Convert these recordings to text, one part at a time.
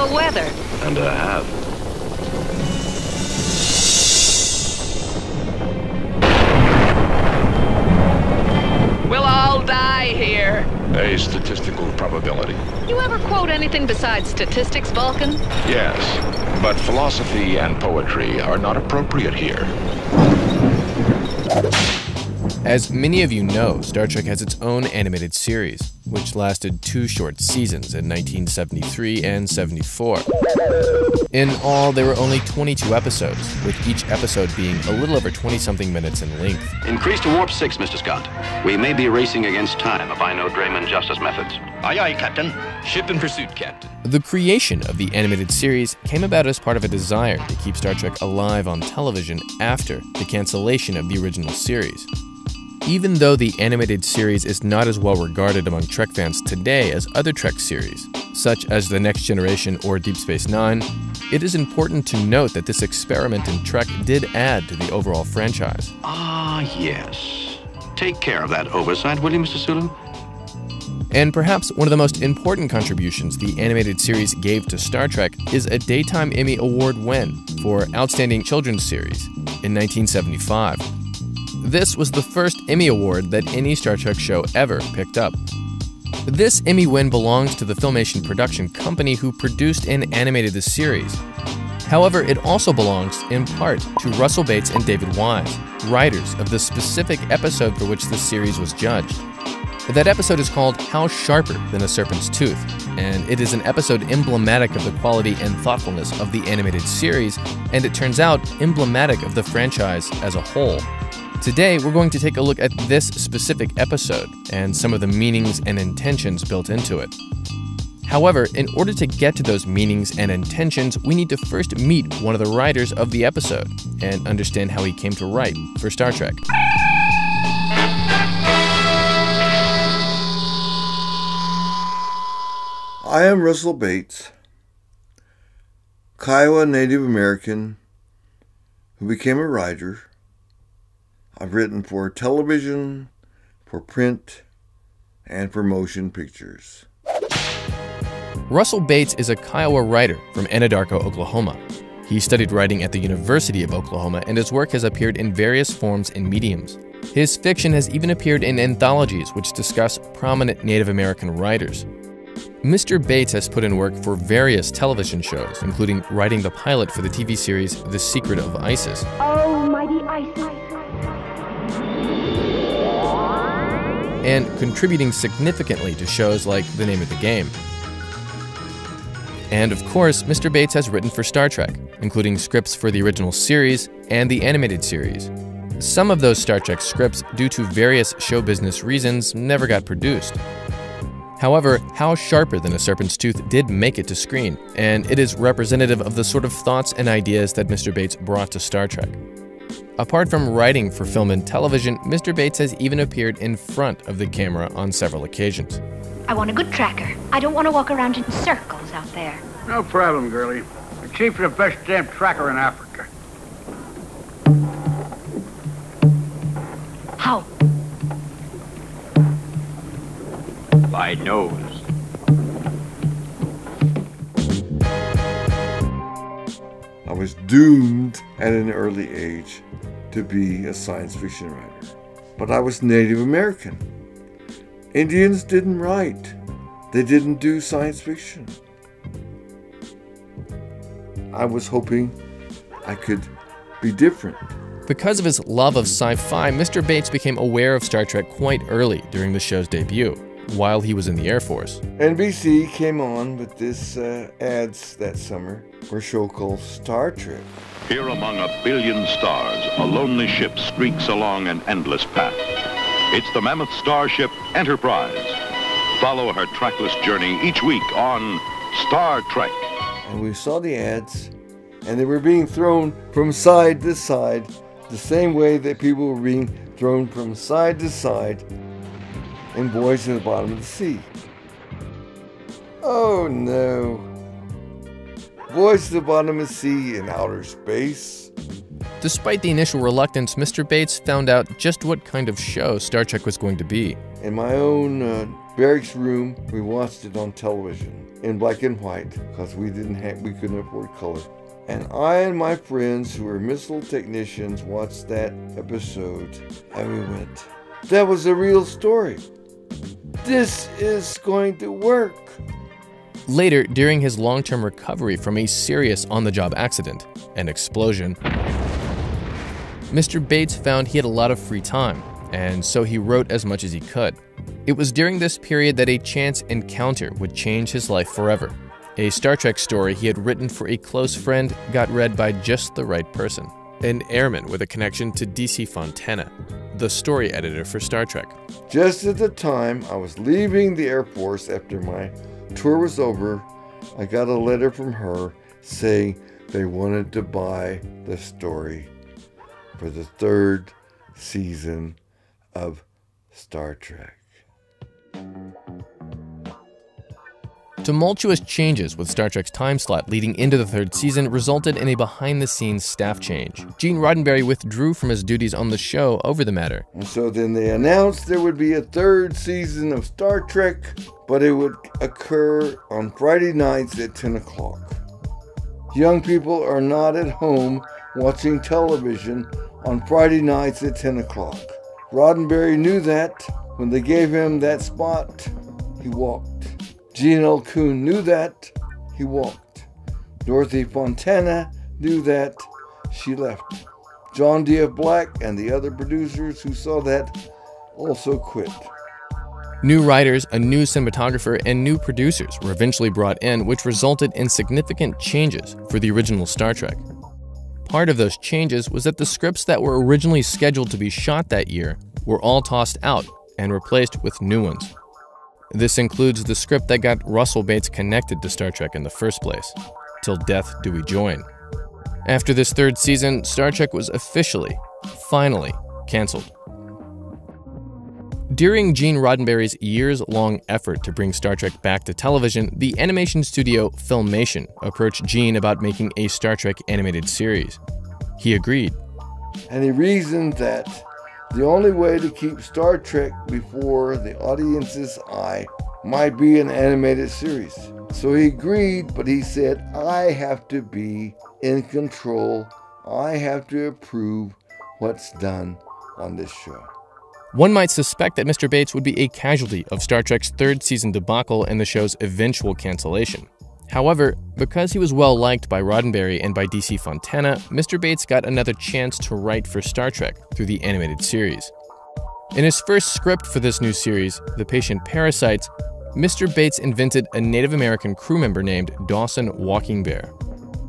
the weather. And I have. We'll all die here. A statistical probability. You ever quote anything besides statistics, Vulcan? Yes, but philosophy and poetry are not appropriate here. As many of you know, Star Trek has its own animated series, which lasted 2 short seasons in 1973 and 74. In all, there were only 22 episodes, with each episode being a little over 20-something minutes in length. Increase to warp 6, Mr. Scott. We may be racing against time if I know Drayman Justice methods. Aye, aye, Captain. Ship in pursuit, Captain. The creation of the animated series came about as part of a desire to keep Star Trek alive on television after the cancellation of the original series. Even though the animated series is not as well regarded among Trek fans today as other Trek series, such as The Next Generation or Deep Space Nine, it is important to note that this experiment in Trek did add to the overall franchise. Ah, yes. Take care of that oversight, will you, Mr. Sulu? And perhaps one of the most important contributions the animated series gave to Star Trek is a Daytime Emmy Award win for Outstanding Children's Series in 1975. This was the first Emmy Award that any Star Trek show ever picked up. This Emmy win belongs to the Filmation production company who produced and animated the series. However, it also belongs, in part, to Russell Bates and David Wise, writers of the specific episode for which the series was judged. That episode is called How Sharper Than a Serpent's Tooth, and it is an episode emblematic of the quality and thoughtfulness of the animated series, and it turns out emblematic of the franchise as a whole. Today, we're going to take a look at this specific episode and some of the meanings and intentions built into it. However, in order to get to those meanings and intentions, we need to first meet one of the writers of the episode and understand how he came to write for Star Trek. I am Russell Bates, Kiowa Native American who became a writer. I've written for television, for print, and for motion pictures. Russell Bates is a Kiowa writer from Anadarko, Oklahoma. He studied writing at the University of Oklahoma, and his work has appeared in various forms and mediums. His fiction has even appeared in anthologies which discuss prominent Native American writers. Mr. Bates has put in work for various television shows, including writing the pilot for the TV series The Secret of Isis. Oh, mighty Isis. And contributing significantly to shows like The Name of the Game. And of course, Mr. Bates has written for Star Trek, including scripts for the original series and the animated series. Some of those Star Trek scripts, due to various show business reasons, never got produced. However, How Sharper Than a Serpent's Tooth did make it to screen, and it is representative of the sort of thoughts and ideas that Mr. Bates brought to Star Trek. Apart from writing for film and television, Mr. Bates has even appeared in front of the camera on several occasions. I want a good tracker. I don't want to walk around in circles out there. No problem, girlie. The chief's the best damn tracker in Africa. How? By nose. I was doomed at an early age to be a science fiction writer. But I was Native American. Indians didn't write. They didn't do science fiction. I was hoping I could be different. Because of his love of sci-fi, Mr. Bates became aware of Star Trek quite early during the show's debut, while he was in the Air Force. NBC came on with this ads that summer for a show called Star Trek. Here among a billion stars, a lonely ship streaks along an endless path. It's the mammoth starship Enterprise. Follow her trackless journey each week on Star Trek. And we saw the ads, and they were being thrown from side to side, the same way that people were being thrown from side to side in Voyage to the Bottom of the Sea. Oh no. Voyage to the Bottom of the Sea in outer space. Despite the initial reluctance, Mr. Bates found out just what kind of show Star Trek was going to be. In my own barracks room. We watched it on television in black and white because we couldn't afford color. And I and my friends who were missile technicians watched that episode and we went, that was a real story. This is going to work. Later, during his long-term recovery from a serious on-the-job accident, an explosion, Mr. Bates found he had a lot of free time, and so he wrote as much as he could. It was during this period that a chance encounter would change his life forever. A Star Trek story he had written for a close friend got read by just the right person, an airman with a connection to D.C. Fontana, the story editor for Star Trek. Just at the time I was leaving the Air Force after my tour was over, I got a letter from her saying they wanted to buy the story for the 3rd season of Star Trek. Tumultuous changes with Star Trek's time slot leading into the 3rd season resulted in a behind-the-scenes staff change. Gene Roddenberry withdrew from his duties on the show over the matter. And so then they announced there would be a 3rd season of Star Trek, but it would occur on Friday nights at 10 o'clock. Young people are not at home watching television on Friday nights at 10 o'clock. Roddenberry knew that. When they gave him that spot, he walked. Gene L. Kuhn knew that. He walked. Dorothy Fontana knew that. She left. John D.F. Black and the other producers who saw that also quit. New writers, a new cinematographer, and new producers were eventually brought in, which resulted in significant changes for the original Star Trek. Part of those changes was that the scripts that were originally scheduled to be shot that year were all tossed out and replaced with new ones. This includes the script that got Russell Bates connected to Star Trek in the first place, Till Death Do We Join. After this 3rd season, Star Trek was officially, finally, canceled. During Gene Roddenberry's years-long effort to bring Star Trek back to television, the animation studio Filmation approached Gene about making a Star Trek animated series. He agreed. And he reasoned that the only way to keep Star Trek before the audience's eye might be an animated series. So he agreed, but he said, I have to be in control. I have to approve what's done on this show. One might suspect that Mr. Bates would be a casualty of Star Trek's 3rd season debacle and the show's eventual cancellation. However, because he was well-liked by Roddenberry and by D.C. Fontana, Mr. Bates got another chance to write for Star Trek through the animated series. In his first script for this new series, The Patient Parasites, Mr. Bates invented a Native American crew member named Dawson Walking Bear.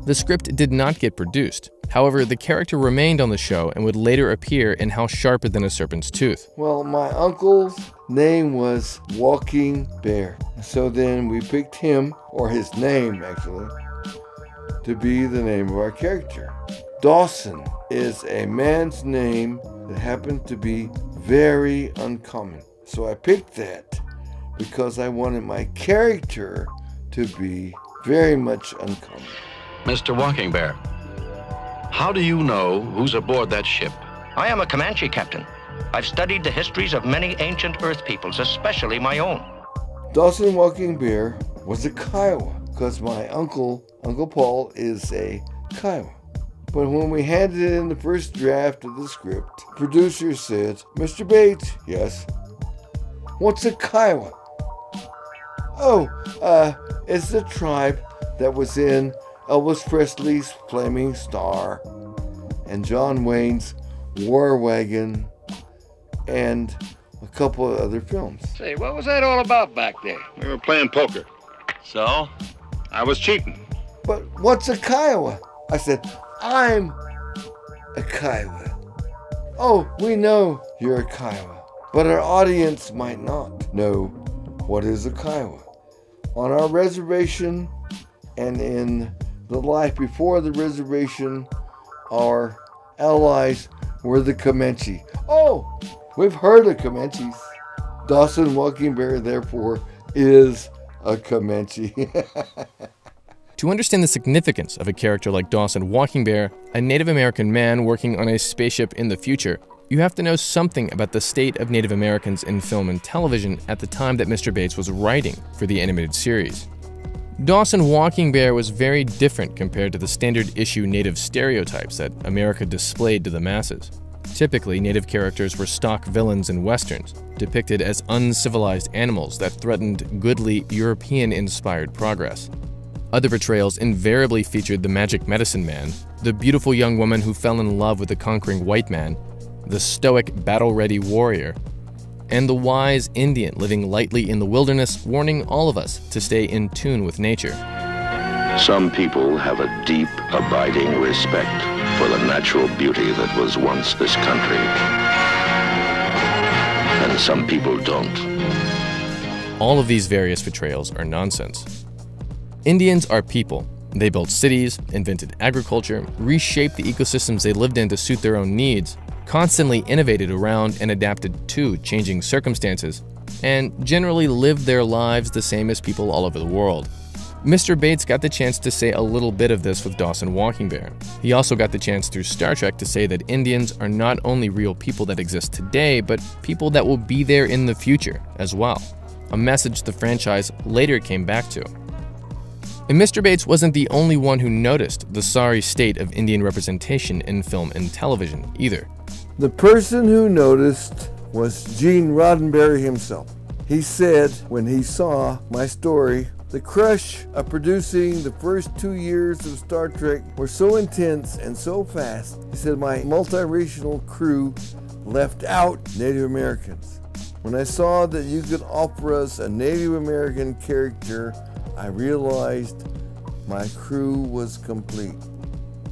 The script did not get produced. However, the character remained on the show and would later appear in How Sharper Than a Serpent's Tooth. Well, my uncle's name was Walking Bear. So then we picked him, or his name actually, to be the name of our character. Dawson is a man's name that happened to be very uncommon. So I picked that because I wanted my character to be very much uncommon. Mr. Walking Bear, how do you know who's aboard that ship? I am a Comanche captain. I've studied the histories of many ancient Earth peoples, especially my own. Dawson Walking Bear was a Kiowa because my uncle Paul, is a Kiowa. But when we handed in the first draft of the script, the producer said, Mr. Bates, yes, what's a Kiowa? Oh, it's the tribe that was in Elvis Presley's Flaming Star and John Wayne's War Wagon and a couple of other films. Say, what was that all about back there? We were playing poker. So? I was cheating. But what's a Kiowa? I said, I'm a Kiowa. Oh, we know you're a Kiowa, but our audience might not know what is a Kiowa. On our reservation and in the life before the reservation, our allies were the Comanche. Oh, we've heard of Comanches. Dawson Walking Bear, therefore, is a Comanche. To understand the significance of a character like Dawson Walking Bear, a Native American man working on a spaceship in the future, you have to know something about the state of Native Americans in film and television at the time that Mr. Bates was writing for the animated series. Dawson Walking Bear was very different compared to the standard issue Native stereotypes that America displayed to the masses. Typically, Native characters were stock villains in westerns, depicted as uncivilized animals that threatened goodly European-inspired progress. Other portrayals invariably featured the magic medicine man, the beautiful young woman who fell in love with the conquering white man, the stoic battle-ready warrior, and the wise Indian living lightly in the wilderness, warning all of us to stay in tune with nature. Some people have a deep, abiding respect for the natural beauty that was once this country. And some people don't. All of these various portrayals are nonsense. Indians are people. They built cities, invented agriculture, reshaped the ecosystems they lived in to suit their own needs, constantly innovated around and adapted to changing circumstances, and generally lived their lives the same as people all over the world. Mr. Bates got the chance to say a little bit of this with Dawson Walking Bear. He also got the chance through Star Trek to say that Indians are not only real people that exist today, but people that will be there in the future as well, a message the franchise later came back to. And Mr. Bates wasn't the only one who noticed the sorry state of Indian representation in film and television either. The person who noticed was Gene Roddenberry himself. He said when he saw my story, the crush of producing the first 2 years of Star Trek were so intense and so fast, he said my multiracial crew left out Native Americans. When I saw that you could offer us a Native American character, I realized my crew was complete.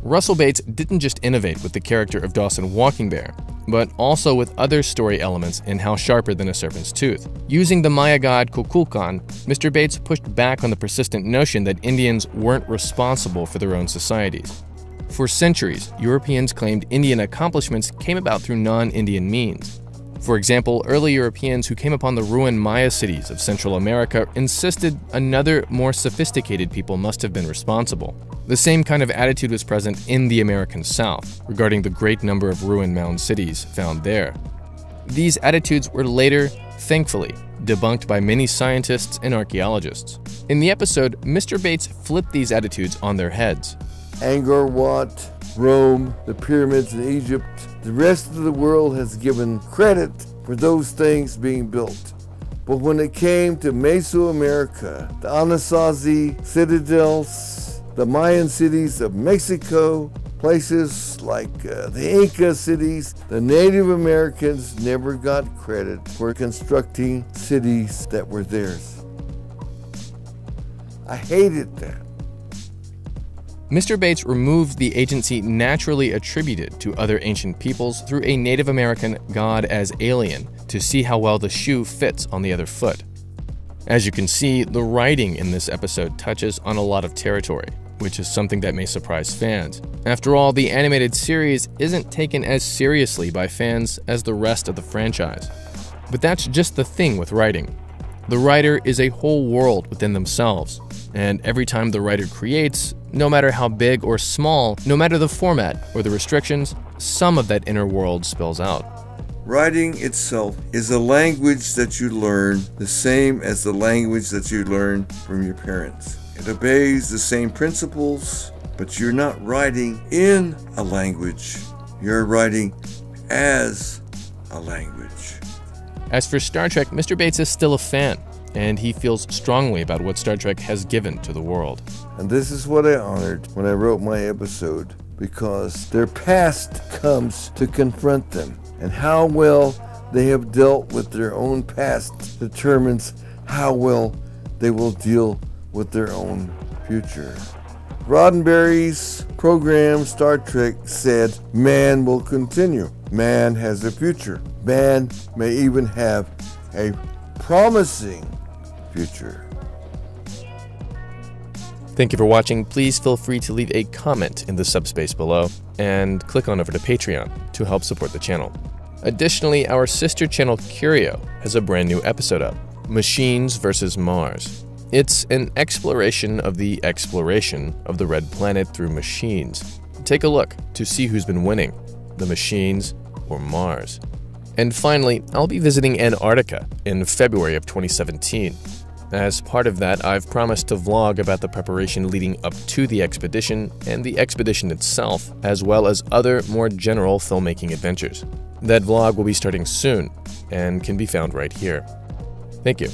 Russell Bates didn't just innovate with the character of Dawson Walking Bear, but also with other story elements in How Sharper Than a Serpent's Tooth. Using the Maya god Kukulkan, Mr. Bates pushed back on the persistent notion that Indians weren't responsible for their own societies. For centuries, Europeans claimed Indian accomplishments came about through non-Indian means. For example, early Europeans who came upon the ruined Maya cities of Central America insisted another, more sophisticated people must have been responsible. The same kind of attitude was present in the American South regarding the great number of ruined mound cities found there. These attitudes were later, thankfully, debunked by many scientists and archaeologists. In the episode, Mr. Bates flipped these attitudes on their heads. Angkor Wat, Rome, the pyramids in Egypt, the rest of the world has given credit for those things being built. But when it came to Mesoamerica, the Anasazi citadels, the Mayan cities of Mexico, places like the Inca cities, the Native Americans never got credit for constructing cities that were theirs. I hated that. Mr. Bates removed the agency naturally attributed to other ancient peoples through a Native American god as alien to see how well the shoe fits on the other foot. As you can see, the writing in this episode touches on a lot of territory, which is something that may surprise fans. After all, the animated series isn't taken as seriously by fans as the rest of the franchise. But that's just the thing with writing. The writer is a whole world within themselves, and every time the writer creates, no matter how big or small, no matter the format or the restrictions, some of that inner world spills out. Writing itself is a language that you learn the same as the language that you learn from your parents. It obeys the same principles, but you're not writing in a language. You're writing as a language. As for Star Trek, Mr. Bates is still a fan, and he feels strongly about what Star Trek has given to the world. And this is what I honored when I wrote my episode, because their past comes to confront them, and how well they have dealt with their own past determines how well they will deal with their own future. Roddenberry's program Star Trek said, man will continue. Man has a future. Man may even have a promising future. Thank you for watching. Please feel free to leave a comment in the subspace below and click on over to Patreon to help support the channel. Additionally, our sister channel Curio has a brand new episode up, Machines vs. Mars. It's an exploration of the exploration of the Red Planet through machines. Take a look to see who's been winning, the machines or Mars. And finally, I'll be visiting Antarctica in February of 2017. As part of that, I've promised to vlog about the preparation leading up to the expedition and the expedition itself, as well as other more general filmmaking adventures. That vlog will be starting soon and can be found right here. Thank you.